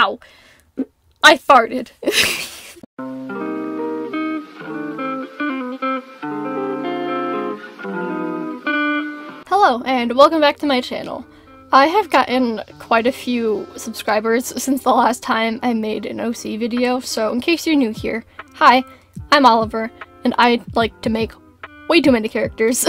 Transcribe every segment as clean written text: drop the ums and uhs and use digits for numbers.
Ow! I farted. Hello, and welcome back to my channel. I have gotten quite a few subscribers since the last time I made an OC video, so in case you're new here, hi, I'm Oliver, and I like to make way too many characters.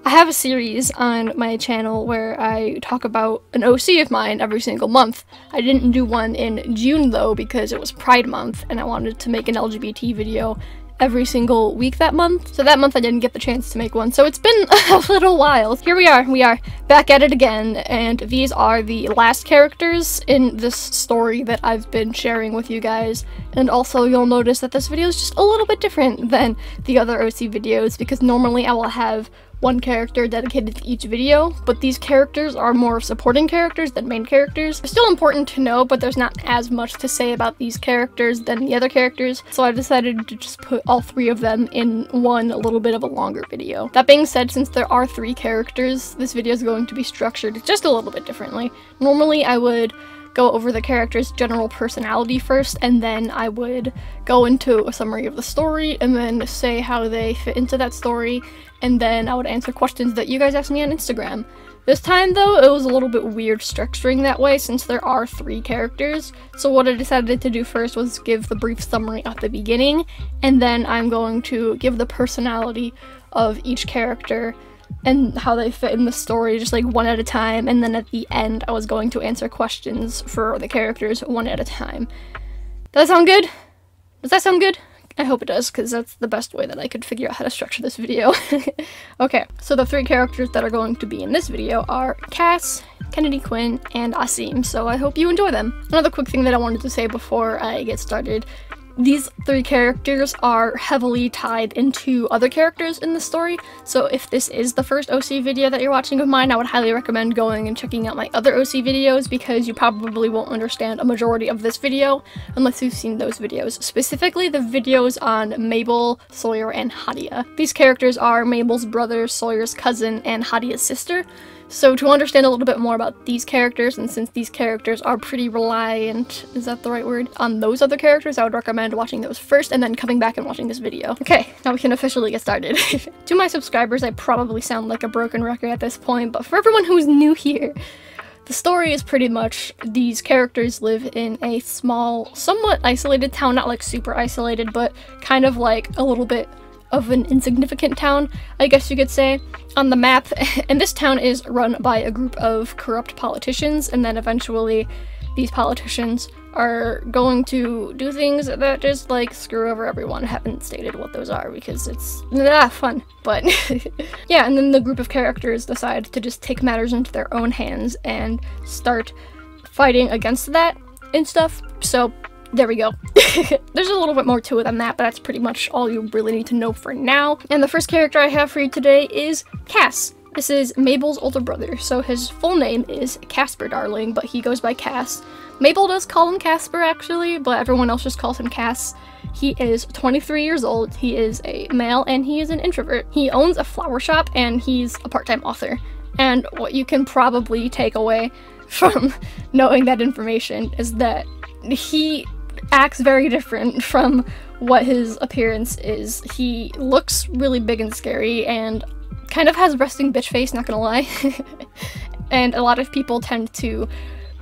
I have a series on my channel where I talk about an OC of mine every single month. I didn't do one in June though because it was Pride Month and I wanted to make an LGBT video every single week that month. So that month I didn't get the chance to make one, so it's been a little while. Here we are back at it again, and these are the last characters in this story that I've been sharing with you guys. And also you'll notice that this video is just a little bit different than the other OC videos because normally I will have one character dedicated to each video, but these characters are more supporting characters than main characters. They're still important to know, but there's not as much to say about these characters than the other characters, so I decided to just put all three of them in one a little bit of a longer video. That being said, since there are three characters, this video is going to be structured just a little bit differently. Normally I would go over the character's general personality first, and then I would go into a summary of the story, and then say how they fit into that story, and then I would answer questions that you guys asked me on Instagram. This time, though, it was a little bit weird structuring that way since there are three characters, so what I decided to do first was give the brief summary at the beginning, and then I'm going to give the personality of each character and how they fit in the story just like one at a time, and then at the end I was going to answer questions for the characters one at a time. Does that sound good? Does that sound good? I hope it does, because that's the best way that I could figure out how to structure this video. Okay, so the three characters that are going to be in this video are CAS, Kennedy, QUINN, and AASIM, so I hope you enjoy them. Another quick thing that I wanted to say before I get started: these three characters are heavily tied into other characters in the story, so if this is the first OC video that you're watching of mine, I would highly recommend going and checking out my other OC videos because you probably won't understand a majority of this video unless you've seen those videos. Specifically, the videos on Mabel, Sawyer, and Audia. These characters are Mabel's brother, Sawyer's cousin, and Audia's sister. So to understand a little bit more about these characters, and since these characters are pretty reliant, is that the right word, on those other characters, I would recommend watching those first and then coming back and watching this video. Okay, now we can officially get started. To my subscribers, I probably sound like a broken record at this point, but for everyone who's new here, the story is pretty much these characters live in a small, somewhat isolated town, not like super isolated, but kind of like a little bit of an insignificant town, I guess you could say, on the map, and this town is run by a group of corrupt politicians, and then eventually these politicians are going to do things that just like screw over everyone. I haven't stated what those are because it's fun, but yeah, and then the group of characters decide to just take matters into their own hands and start fighting against that and stuff, so there we go. There's a little bit more to it than that, but that's pretty much all you really need to know for now. And the first character I have for you today is CAS. This is Mabel's older brother, so his full name is Casper Darling, but he goes by CAS. Mabel does call him Casper actually, but everyone else just calls him CAS. He is 23 years old, he is a male, and he is an introvert. He owns a flower shop, and he's a part-time author. And what you can probably take away from knowing that information is that he acts very different from what his appearance is. He looks really big and scary and kind of has resting bitch face, not gonna lie. And a lot of people tend to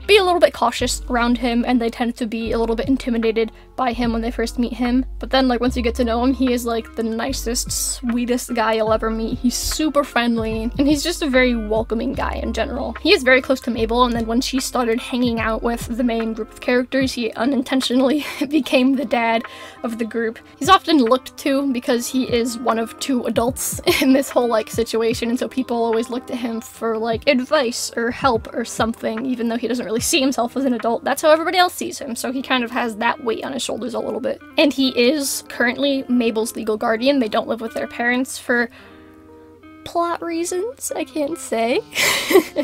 be a little bit cautious around him, and they tend to be a little bit intimidated by him when they first meet him. But then, like, once you get to know him, he is like the nicest, sweetest guy you'll ever meet. He's super friendly, and he's just a very welcoming guy in general. He is very close to Mabel, and then when she started hanging out with the main group of characters, he unintentionally became the dad of the group. He's often looked to because he is one of two adults in this whole like situation, and so people always look to him for like advice or help or something, even though he doesn't really see himself as an adult. That's how everybody else sees him, so he kind of has that weight on his shoulders a little bit. And he is currently Mabel's legal guardian. They don't live with their parents for plot reasons, I can't say.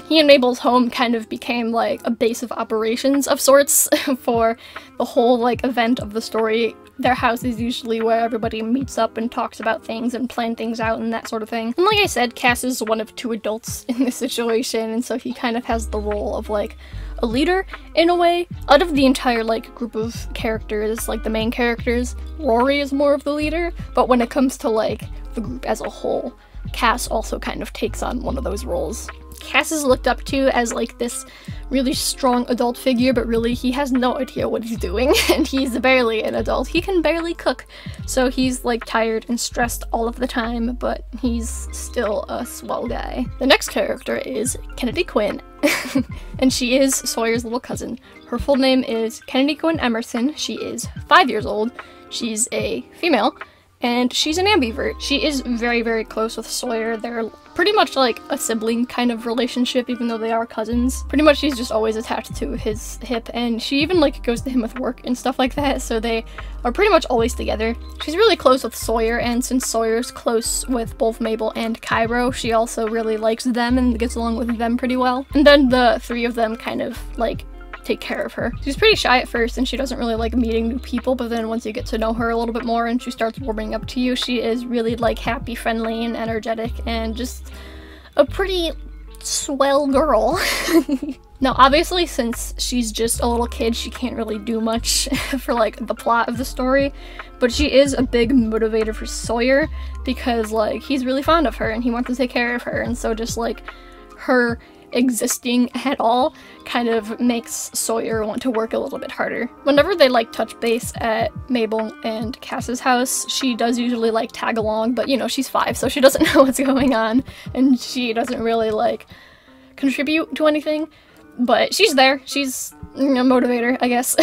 He and Mabel's home kind of became like a base of operations of sorts for the whole like event of the story. Their house is usually where everybody meets up and talks about things and plan things out and that sort of thing. And like I said, CAS is one of two adults in this situation, and so he kind of has the role of like a leader in a way. Out of the entire like group of characters, like the main characters, Rory is more of the leader, but when it comes to like the group as a whole, CAS also kind of takes on one of those roles. CAS is looked up to as like this really strong adult figure, but really he has no idea what he's doing and he's barely an adult. He can barely cook, so he's like tired and stressed all of the time, but he's still a swell guy. The next character is Kennedy Quinn and she is Sawyer's little cousin. Her full name is Kennedy Quinn Emerson. She is 5 years old. She's a female and she's an ambivert. She is very, very close with Sawyer. They're pretty much like a sibling kind of relationship, even though they are cousins. Pretty much she's just always attached to his hip, and she even like goes to him with work and stuff like that, so they are pretty much always together. She's really close with Sawyer, and since Sawyer's close with both Mabel and Cairo, she also really likes them and gets along with them pretty well. And then the three of them kind of like take care of her. She's pretty shy at first and she doesn't really like meeting new people, but then once you get to know her a little bit more and she starts warming up to you, she is really like happy, friendly, and energetic, and just a pretty swell girl. Now obviously, since she's just a little kid, she can't really do much for like the plot of the story, but she is a big motivator for Sawyer because like he's really fond of her and he wants to take care of her, and so just like her existing at all kind of makes Sawyer want to work a little bit harder. Whenever they like touch base at Mabel and Cass's house, she does usually like tag along, but you know, she's 5, so she doesn't know what's going on and she doesn't really like contribute to anything, but she's there. She's a motivator, I guess.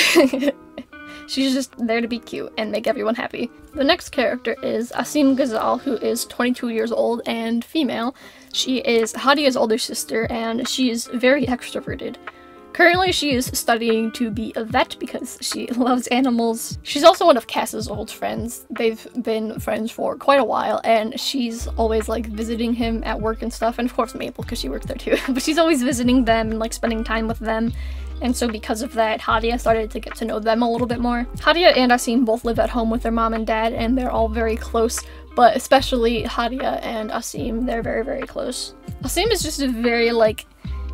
She's just there to be cute and make everyone happy. The next character is AASIM Ghazal, who is 22 years old and female. She is Hadia's older sister and she is very extroverted. Currently she is studying to be a vet because she loves animals. She's also one of Cass's old friends. They've been friends for quite a while and she's always like visiting him at work and stuff, and of course Mabel because she works there too. But she's always visiting them and like spending time with them. And so because of that, Hadia started to get to know them a little bit more. Hadia and AASIM both live at home with their mom and dad, and they're all very close, but especially Hadia and AASIM, they're very, very close. AASIM is just a very, like,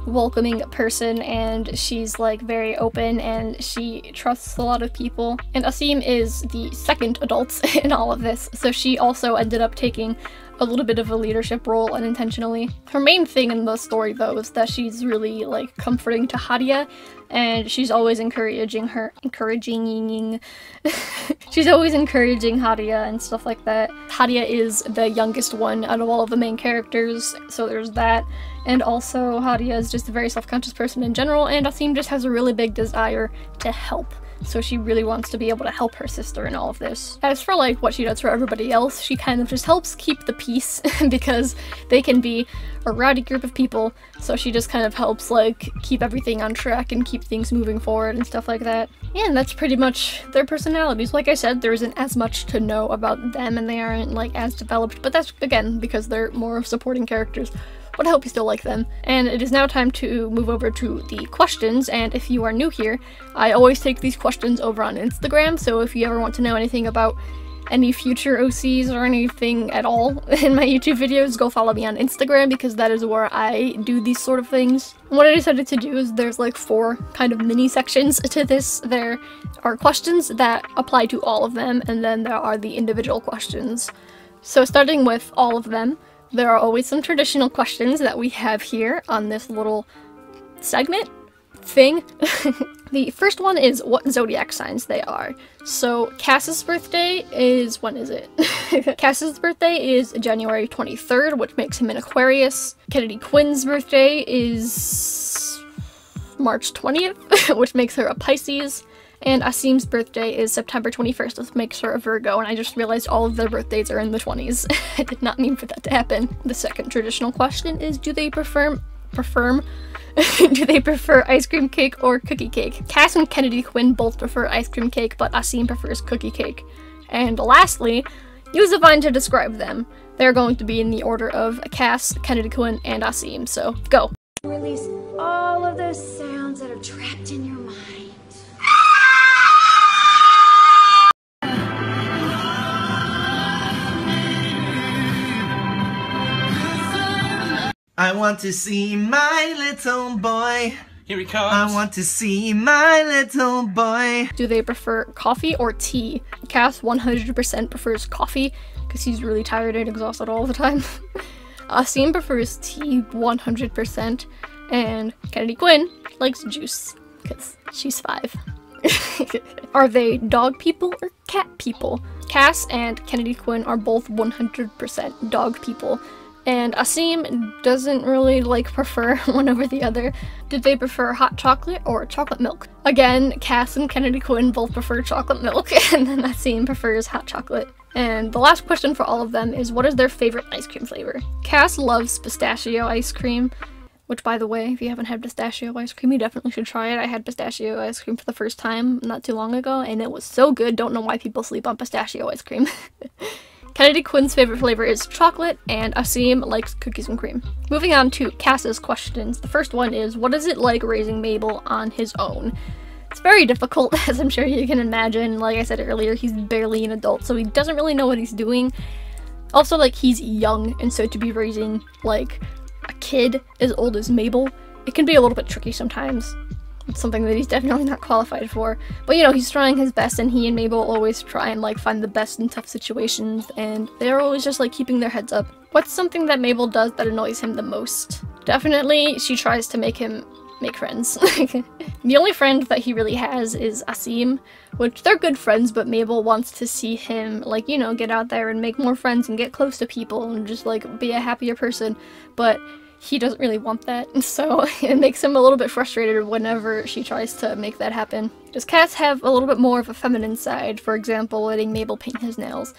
welcoming person, and she's, like, very open, and she trusts a lot of people. And AASIM is the second adult in all of this, so she also ended up taking a little bit of a leadership role unintentionally. Her main thing in the story though is that she's really like comforting to Hadia, and she's always encouraging she's always encouraging Hadia and stuff like that. Hadia is the youngest one out of all of the main characters, so there's that. And also Hadia is just a very self-conscious person in general, and AASIM just has a really big desire to help. So she really wants to be able to help her sister in all of this. As for like what she does for everybody else, she kind of just helps keep the peace because they can be a rowdy group of people, so she just kind of helps like keep everything on track and keep things moving forward and stuff like that. Yeah, and that's pretty much their personalities. Like I said, there isn't as much to know about them and they aren't like as developed, but that's again because they're more supporting characters. But I hope you still like them. And it is now time to move over to the questions, and if you are new here, I always take these questions over on Instagram, so if you ever want to know anything about any future OCs or anything at all in my YouTube videos, go follow me on Instagram because that is where I do these sort of things. And what I decided to do is there's like 4 kind of mini sections to this. There are questions that apply to all of them, and then there are the individual questions. So starting with all of them, there are always some traditional questions that we have here on this little segment thing. The first one is what zodiac signs they are. So Cass's birthday is, when is it? Cass's birthday is January 23rd, which makes him an Aquarius. Kennedy Quinn's birthday is March 20th, which makes her a Pisces. And AASIM's birthday is September 21st, which makes her a Virgo, and I just realized all of their birthdays are in the 20s. I did not mean for that to happen. The second traditional question is, do they prefer ice cream cake or cookie cake? Cass and Kennedy Quinn both prefer ice cream cake, but AASIM prefers cookie cake. And lastly, use a vine to describe them. They're going to be in the order of Cass, Kennedy Quinn, and AASIM, so go. Release all of those sounds that are trapped in your mind. I want to see my little boy. Here he comes. I want to see my little boy. Do they prefer coffee or tea? CAS 100% prefers coffee because he's really tired and exhausted all the time. AASIM prefers tea 100%, and Kennedy Quinn likes juice because she's 5. Are they dog people or cat people? CAS and Kennedy Quinn are both 100% dog people, and AASIM doesn't really prefer one over the other. Did they prefer hot chocolate or chocolate milk? Again, CAS and Kennedy Quinn both prefer chocolate milk, and then AASIM prefers hot chocolate. And the last question for all of them is, what is their favorite ice cream flavor? CAS loves pistachio ice cream, which, by the way, if you haven't had pistachio ice cream, you definitely should try it. I had pistachio ice cream for the first time not too long ago, and it was so good. Don't know why people sleep on pistachio ice cream. Kennedy Quinn's favorite flavor is chocolate, and AASIM likes cookies and cream. Moving on to CAS's questions. The first one is, what is it like raising Mabel on his own? It's very difficult, as I'm sure you can imagine. Like I said earlier, he's barely an adult, so he doesn't really know what he's doing. Also, he's young, and so to be raising, a kid as old as Mabel, it can be a little bit tricky sometimes. It's something that he's definitely not qualified for. But, he's trying his best, and he and Mabel always try and, find the best in tough situations, and they're always just, keeping their heads up. What's something that Mabel does that annoys him the most? Definitely, she tries to make him make friends. The only friend that he really has is AASIM, which they're good friends, but Mabel wants to see him, get out there and make more friends and get close to people and just, be a happier person. But he doesn't really want that, so it makes him a little bit frustrated whenever she tries to make that happen. Does CAS have a little bit more of a feminine side, for example, letting Mabel paint his nails?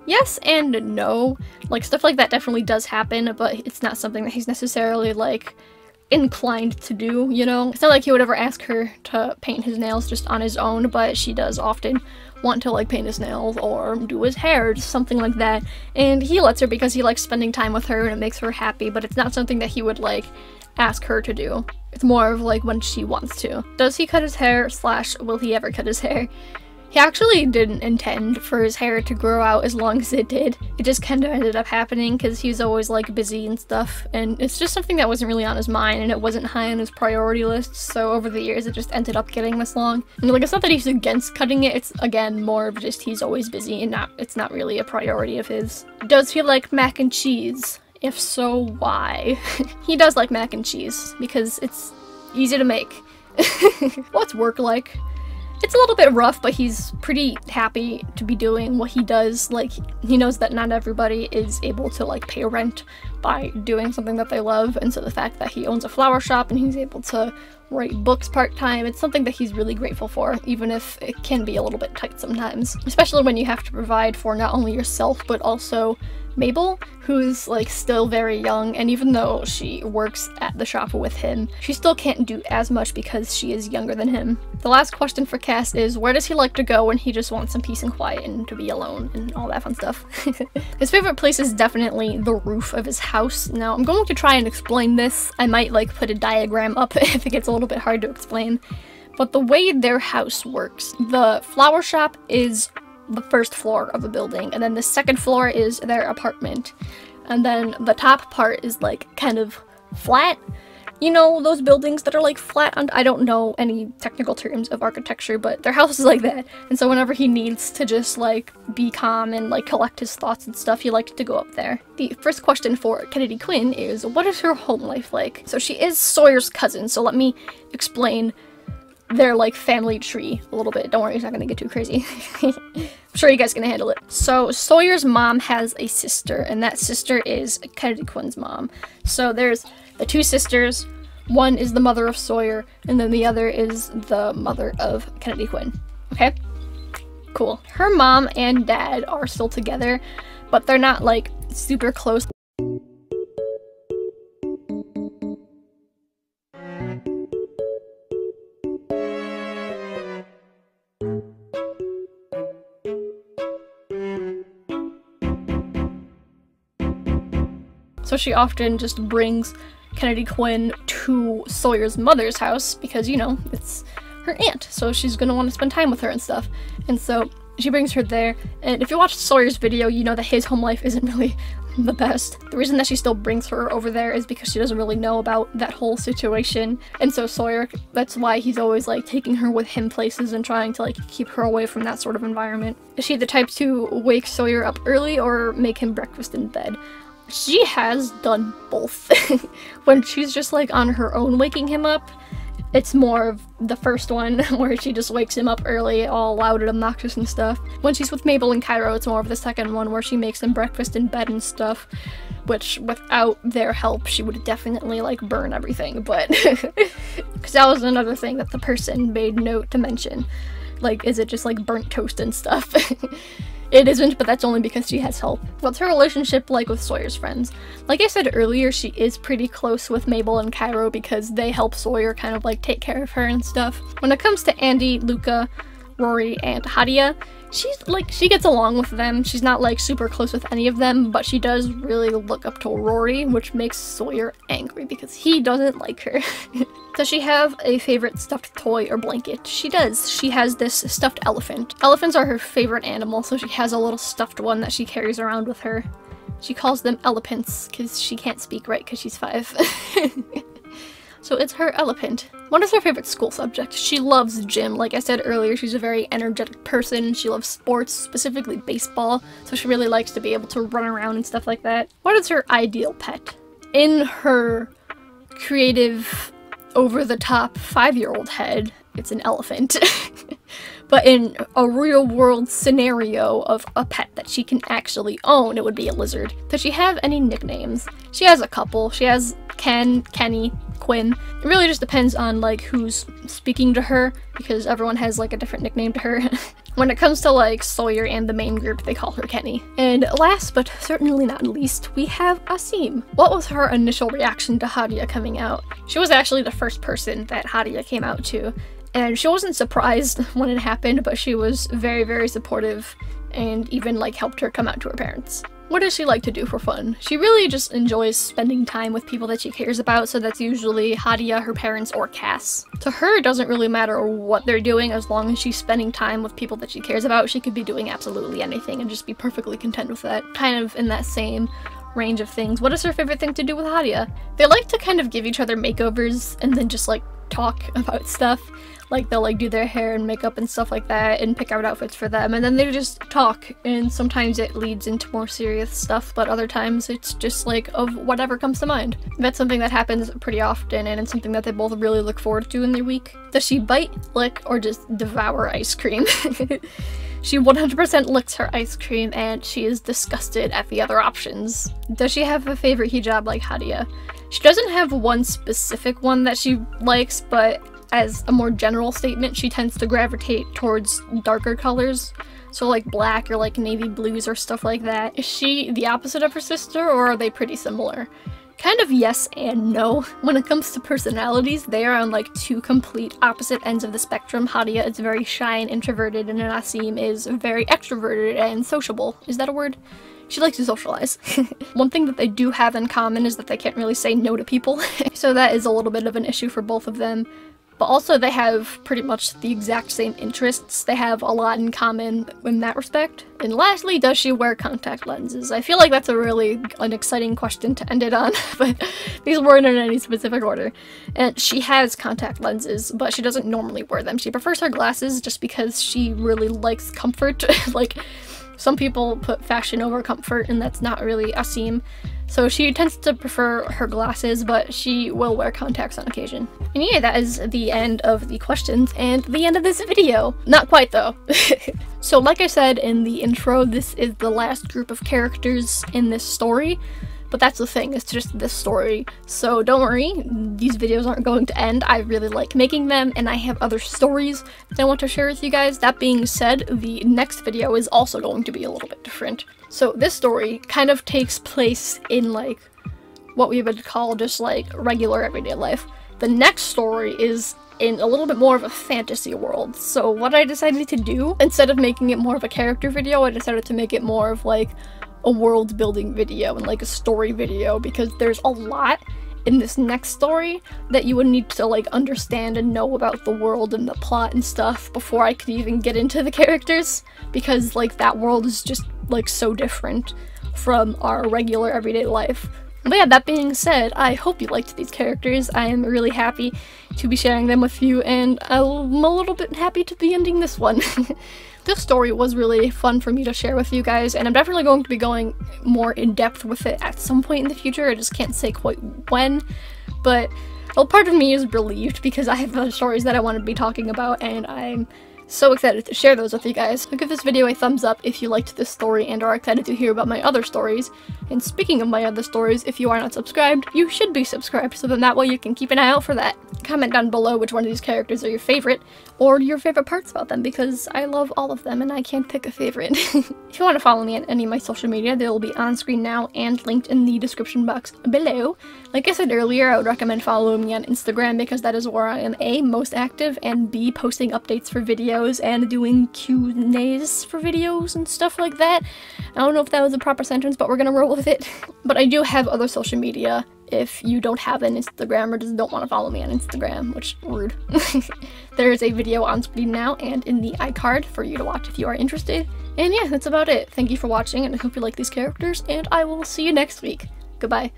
Yes and no. Stuff like that definitely does happen, but it's not something that he's necessarily, inclined to do, It's not like he would ever ask her to paint his nails just on his own, but she does often want to paint his nails or do his hair, something like that, and he lets her because he likes spending time with her and it makes her happy, but it's not something that he would ask her to do. It's more of when she wants to. Does he cut his hair / will he ever cut his hair? He actually didn't intend for his hair to grow out as long as it did. It just kind of ended up happening because he was always busy and stuff, and it's just something that wasn't really on his mind, and it wasn't high on his priority list, so over the years it just ended up getting this long. And it's not that he's against cutting it, it's again more of just he's always busy and it's not really a priority of his. Does he like mac and cheese? If so, why? He does like mac and cheese because it's easy to make. What's work like? It's a little bit rough, but he's pretty happy to be doing what he does. He knows that not everybody is able to, pay rent by doing something that they love, and so the fact that he owns a flower shop and he's able to write books part-time, it's something that he's really grateful for, even if it can be a little bit tight sometimes. Especially when you have to provide for not only yourself, but also Mabel, who's still very young, and even though she works at the shop with him, she still can't do as much because she is younger than him. The last question for CAS is, where does he like to go when he just wants some peace and quiet and to be alone and all that fun stuff? His favorite place is definitely the roof of his house. Now, I'm going to try and explain this. I might put a diagram up if it gets a little bit hard to explain. But the way their house works, the flower shop is the first floor of the building, and then the second floor is their apartment, and then the top part is kind of flat. Those buildings that are flat, and I don't know any technical terms of architecture, but their house is like that. And so whenever he needs to just be calm and collect his thoughts and stuff, he likes to go up there. The first question for Kennedy Quinn is, what is her home life like? So she is Sawyer's cousin, so let me explain their family tree a little bit. Don't worry, it's not gonna get too crazy. I'm sure you guys can handle it. So Sawyer's mom has a sister, and that sister is Kennedy Quinn's mom. So there's the two sisters. One is the mother of Sawyer, and then the other is the mother of Kennedy Quinn. Okay? Cool. Her mom and dad are still together, but they're not super close. So she often just brings Kennedy Quinn to Sawyer's mother's house because, it's her aunt, so she's gonna want to spend time with her and stuff. And so she brings her there, and if you watch Sawyer's video, you know that his home life isn't really the best. The reason that she still brings her over there is because she doesn't really know about that whole situation. And so Sawyer, that's why he's always like taking her with him places and trying to like keep her away from that sort of environment. Is she the type to wake Sawyer up early or make him breakfast in bed? She has done both. When she's just like on her own waking him up, it's more of the first one where she just wakes him up early, all loud and obnoxious and stuff. When she's with Mabel and Cairo, it's more of the second one where she makes him breakfast in bed and stuff, which without their help, she would definitely like burn everything, but because that was another thing that the person made note to mention. Like, is it just like burnt toast and stuff? It isn't, but that's only because she has help. What's her relationship like with Sawyer's friends? Like I said earlier, she is pretty close with Mabel and Cairo because they help Sawyer kind of like take care of her and stuff. When it comes to Andy, Luca, Rory, and Audia, she gets along with them. She's not like super close with any of them, but she does really look up to Rory, which makes Sawyer angry because he doesn't like her. Does she have a favorite stuffed toy or blanket? She does. She has this stuffed elephant. Elephants are her favorite animal, so she has a little stuffed one that she carries around with her. She calls them elephants because she can't speak right because she's 5. So it's her elephant. What is her favorite school subject? She loves gym. Like I said earlier, she's a very energetic person. She loves sports, specifically baseball, so she really likes to be able to run around and stuff like that. What is her ideal pet? In her creative, over-the-top 5-year-old head, it's an elephant. But in a real-world scenario of a pet that she can actually own, it would be a lizard. Does she have any nicknames? She has a couple. She has Ken, Kenny, Quinn. It really just depends on like who's speaking to her, because everyone has like a different nickname to her. When it comes to like Sawyer and the main group, they call her Kenny. And last but certainly not least, we have AASIM. What was her initial reaction to Audia coming out? She was actually the first person that Audia came out to, and she wasn't surprised when it happened, but she was very, very supportive and even like helped her come out to her parents. What does she like to do for fun? She really just enjoys spending time with people that she cares about, so that's usually Audia, her parents, or CAS. To her, it doesn't really matter what they're doing as long as she's spending time with people that she cares about. She could be doing absolutely anything and just be perfectly content with that. Kind of in that same range of things. What is her favorite thing to do with Audia? They like to kind of give each other makeovers and then just like talk about stuff. Like they'll like do their hair and makeup and stuff like that and pick out outfits for them, and then they just talk, and sometimes it leads into more serious stuff, but other times it's just like of whatever comes to mind. That's something that happens pretty often, and it's something that they both really look forward to in their week. Does she bite, lick, or just devour ice cream? She 100% licks her ice cream, and she is disgusted at the other options. Does she have a favorite hijab like Audia? She doesn't have one specific one that she likes, but as a more general statement, she tends to gravitate towards darker colors. So like black or like navy blues or stuff like that. Is she the opposite of her sister, or are they pretty similar? Kind of yes and no. When it comes to personalities, they are on like two complete opposite ends of the spectrum. Audia is very shy and introverted, and AASIM is very extroverted and sociable. Is that a word? She likes to socialize. One thing that they do have in common is that they can't really say no to people. So that is a little bit of an issue for both of them. But also they have pretty much the exact same interests. They have a lot in common in that respect. And lastly, does she wear contact lenses? I feel like that's an exciting question to end it on, but these weren't in any specific order. And she has contact lenses, but she doesn't normally wear them. She prefers her glasses just because she really likes comfort. Like, some people put fashion over comfort, and that's not really AASIM. So she tends to prefer her glasses, but she will wear contacts on occasion. And yeah, that is the end of the questions and the end of this video. Not quite though. So like I said in the intro, this is the last group of characters in this story. But that's the thing, it's just this story. So don't worry, these videos aren't going to end. I really like making them, and I have other stories that I want to share with you guys. That being said, the next video is also going to be a little bit different. So this story kind of takes place in like what we would call just like regular everyday life. The next story is in a little bit more of a fantasy world. So what I decided to do, instead of making it more of a character video, I decided to make it more of like a world building video and like a story video, because there's a lot in this next story that you would need to like understand and know about the world and the plot and stuff before I could even get into the characters, because like that world is just like so different. from our regular everyday life. But yeah, that being said, I hope you liked these characters. I am really happy to be sharing them with you, and I'm a little bit happy to be ending this one. This story was really fun for me to share with you guys, and I'm definitely going to be going more in depth with it at some point in the future. I just can't say quite when, but well, part of me is relieved because I have other stories that I want to be talking about, and I'm so excited to share those with you guys. So give this video a thumbs up if you liked this story and are excited to hear about my other stories. And speaking of my other stories, if you are not subscribed, you should be subscribed, so then that way you can keep an eye out for that. Comment down below which one of these characters are your favorite, or your favorite parts about them, because I love all of them and I can't pick a favorite. If you want to follow me on any of my social media, they will be on screen now and linked in the description box below. Like I said earlier, I would recommend following me on Instagram because that is where I am A, most active, and B, posting updates for videos and doing Q&As for videos and stuff like that. I don't know if that was a proper sentence, but we're gonna roll with it. But I do have other social media if you don't have an Instagram or just don't want to follow me on Instagram, which rude. There is a video on screen now and in the iCard for you to watch if you are interested. And yeah, that's about it. Thank you for watching, and I hope you like these characters, and I will see you next week. Goodbye.